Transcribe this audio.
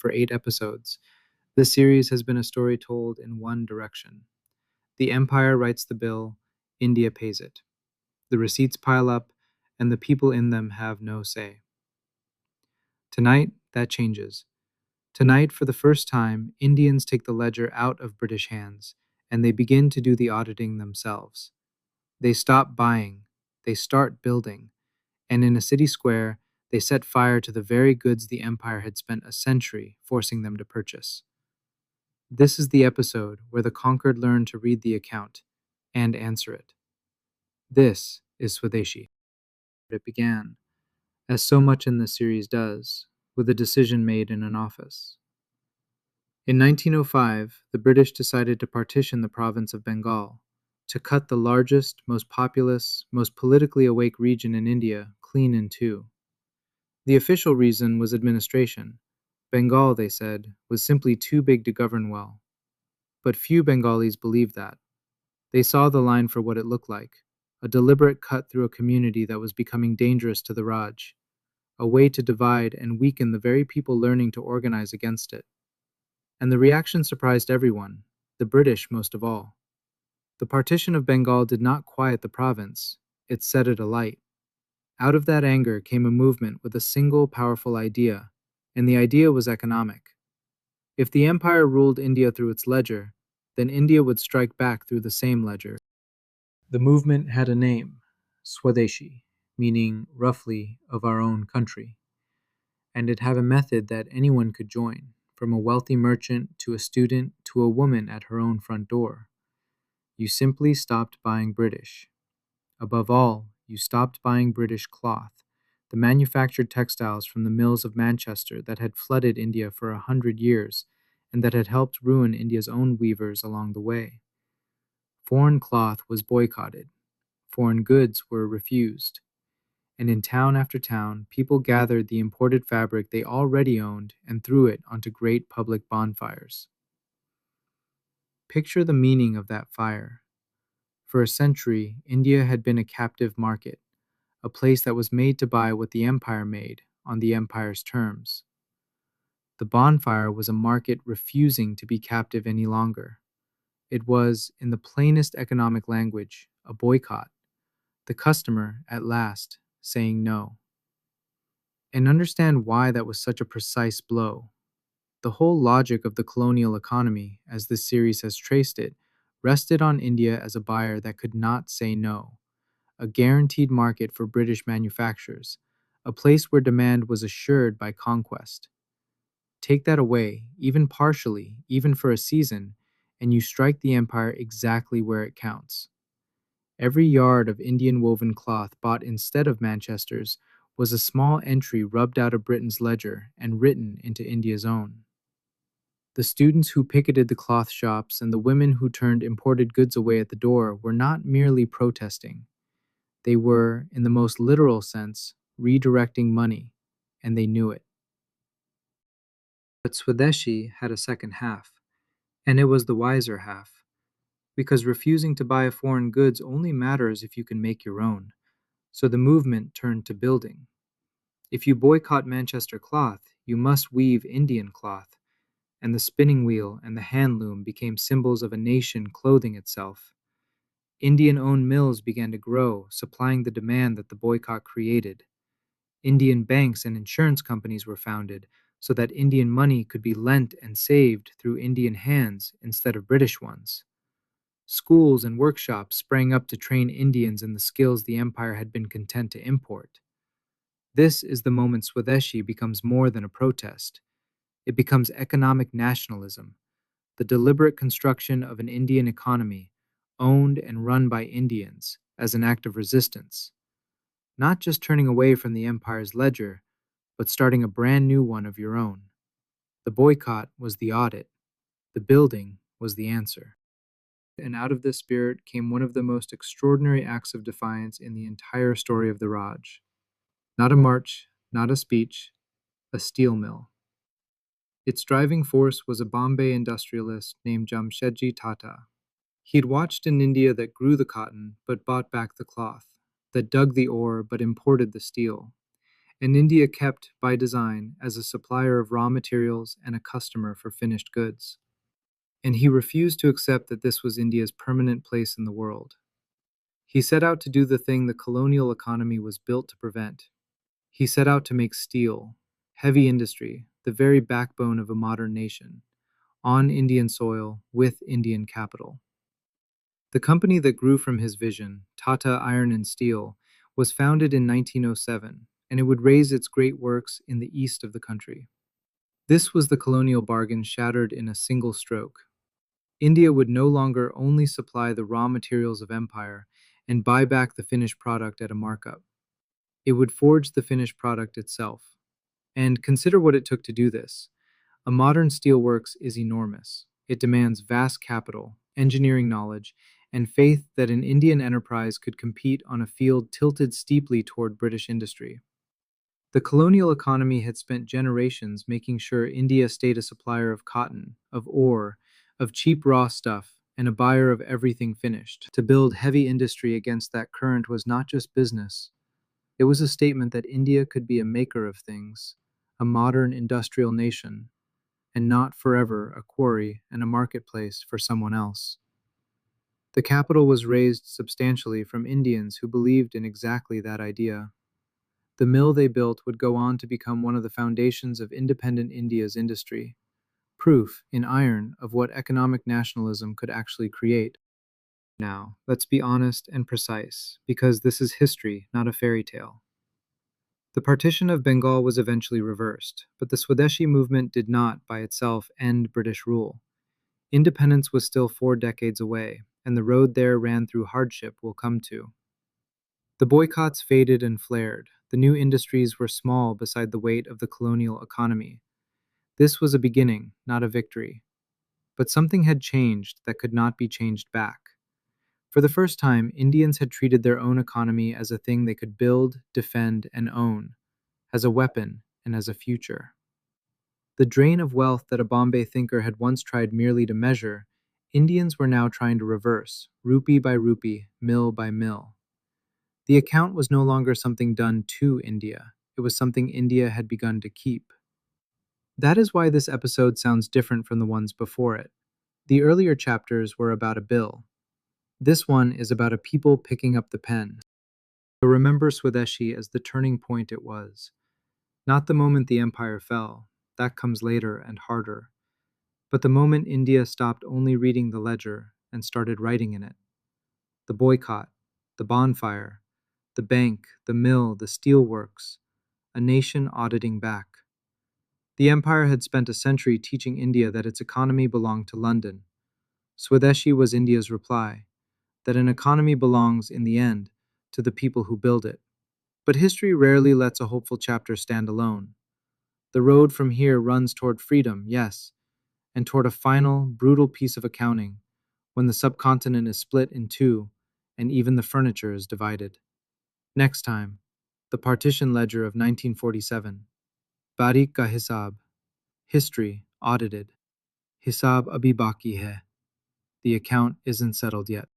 for 8 episodes. This series has been a story told in one direction. The empire writes the bill, India pays it. The receipts pile up, and the people in them have no say. Tonight, that changes. Tonight, for the first time, Indians take the ledger out of British hands, and they begin to do the auditing themselves. They stop buying, they start building, and in a city square, they set fire to the very goods the empire had spent a century forcing them to purchase. This is the episode where the conquered learn to read the account and answer it. This is Swadeshi. It began, as so much in this series does, with a decision made in an office. In 1905, the British decided to partition the province of Bengal, to cut the largest, most populous, most politically awake region in India clean in two. The official reason was administration. Bengal, they said, was simply too big to govern well. But few Bengalis believed that. They saw the line for what it looked like, a deliberate cut through a community that was becoming dangerous to the Raj, a way to divide and weaken the very people learning to organize against it. And the reaction surprised everyone, the British most of all. The partition of Bengal did not quiet the province, it set it alight. Out of that anger came a movement with a single powerful idea, and the idea was economic. If the empire ruled India through its ledger, then India would strike back through the same ledger. The movement had a name, Swadeshi, meaning roughly of our own country, and it had a method that anyone could join, from a wealthy merchant to a student to a woman at her own front door. You simply stopped buying British. Above all, you stopped buying British cloth, the manufactured textiles from the mills of Manchester that had flooded India for 100 years and that had helped ruin India's own weavers along the way. Foreign cloth was boycotted. Foreign goods were refused. And in town after town, people gathered the imported fabric they already owned and threw it onto great public bonfires. Picture the meaning of that fire. For a century, India had been a captive market, a place that was made to buy what the empire made on the empire's terms. The bonfire was a market refusing to be captive any longer. It was, in the plainest economic language, a boycott, the customer, at last, saying no. And understand why that was such a precise blow. The whole logic of the colonial economy, as this series has traced it, rested on India as a buyer that could not say no, a guaranteed market for British manufacturers, a place where demand was assured by conquest. Take that away, even partially, even for a season, and you strike the empire exactly where it counts. Every yard of Indian woven cloth bought instead of Manchester's was a small entry rubbed out of Britain's ledger and written into India's own. The students who picketed the cloth shops and the women who turned imported goods away at the door were not merely protesting. They were, in the most literal sense, redirecting money, and they knew it. But Swadeshi had a second half, and it was the wiser half, because refusing to buy foreign goods only matters if you can make your own. So the movement turned to building. If you boycott Manchester cloth, you must weave Indian cloth, and the spinning wheel and the hand loom became symbols of a nation clothing itself. Indian-owned mills began to grow, supplying the demand that the boycott created. Indian banks and insurance companies were founded so that Indian money could be lent and saved through Indian hands instead of British ones. Schools and workshops sprang up to train Indians in the skills the empire had been content to import. This is the moment Swadeshi becomes more than a protest. It becomes economic nationalism, the deliberate construction of an Indian economy, owned and run by Indians, as an act of resistance. Not just turning away from the empire's ledger, but starting a brand new one of your own. The boycott was the audit. The building was the answer. And out of this spirit came one of the most extraordinary acts of defiance in the entire story of the Raj. Not a march, not a speech, a steel mill. Its driving force was a Bombay industrialist named Jamsetji Tata. He'd watched an India that grew the cotton but bought back the cloth, that dug the ore but imported the steel. and India kept, by design, as a supplier of raw materials and a customer for finished goods. And he refused to accept that this was India's permanent place in the world. He set out to do the thing the colonial economy was built to prevent. He set out to make steel, heavy industry, the very backbone of a modern nation, on Indian soil with Indian capital. The company that grew from his vision, Tata Iron and Steel, was founded in 1907, and it would raise its great works in the east of the country. This was the colonial bargain shattered in a single stroke. India would no longer only supply the raw materials of empire and buy back the finished product at a markup. It would forge the finished product itself. And consider what it took to do this. A modern steelworks is enormous. It demands vast capital, engineering knowledge, and faith that an Indian enterprise could compete on a field tilted steeply toward British industry. The colonial economy had spent generations making sure India stayed a supplier of cotton, of ore, of cheap raw stuff, and a buyer of everything finished. To build heavy industry against that current was not just business. It was a statement that India could be a maker of things, a modern industrial nation, and not forever a quarry and a marketplace for someone else. The capital was raised substantially from Indians who believed in exactly that idea. The mill they built would go on to become one of the foundations of independent India's industry, proof, in iron, of what economic nationalism could actually create. Now, let's be honest and precise, because this is history, not a fairy tale. The partition of Bengal was eventually reversed, but the Swadeshi movement did not, by itself, end British rule. Independence was still 4 decades away, and the road there ran through hardship we'll come to. The boycotts faded and flared. The new industries were small beside the weight of the colonial economy. This was a beginning, not a victory. But something had changed that could not be changed back. For the first time, Indians had treated their own economy as a thing they could build, defend, and own, as a weapon and as a future. The drain of wealth that a Bombay thinker had once tried merely to measure, Indians were now trying to reverse, rupee by rupee, mill by mill. The account was no longer something done to India, it was something India had begun to keep. That is why this episode sounds different from the ones before it. The earlier chapters were about a bill. This one is about a people picking up the pen. So remember Swadeshi as the turning point it was. Not the moment the empire fell, that comes later and harder, but the moment India stopped only reading the ledger and started writing in it. The boycott, the bonfire, the bank, the mill, the steelworks, a nation auditing back. The empire had spent a century teaching India that its economy belonged to London. Swadeshi was India's reply, that an economy belongs, in the end, to the people who build it. But history rarely lets a hopeful chapter stand alone. The road from here runs toward freedom, yes, and toward a final, brutal piece of accounting, when the subcontinent is split in two, and even the furniture is divided. Next time, the partition ledger of 1947. Tareekh ka Hisaab. History audited. Hisaab abhi baki hai. The account isn't settled yet.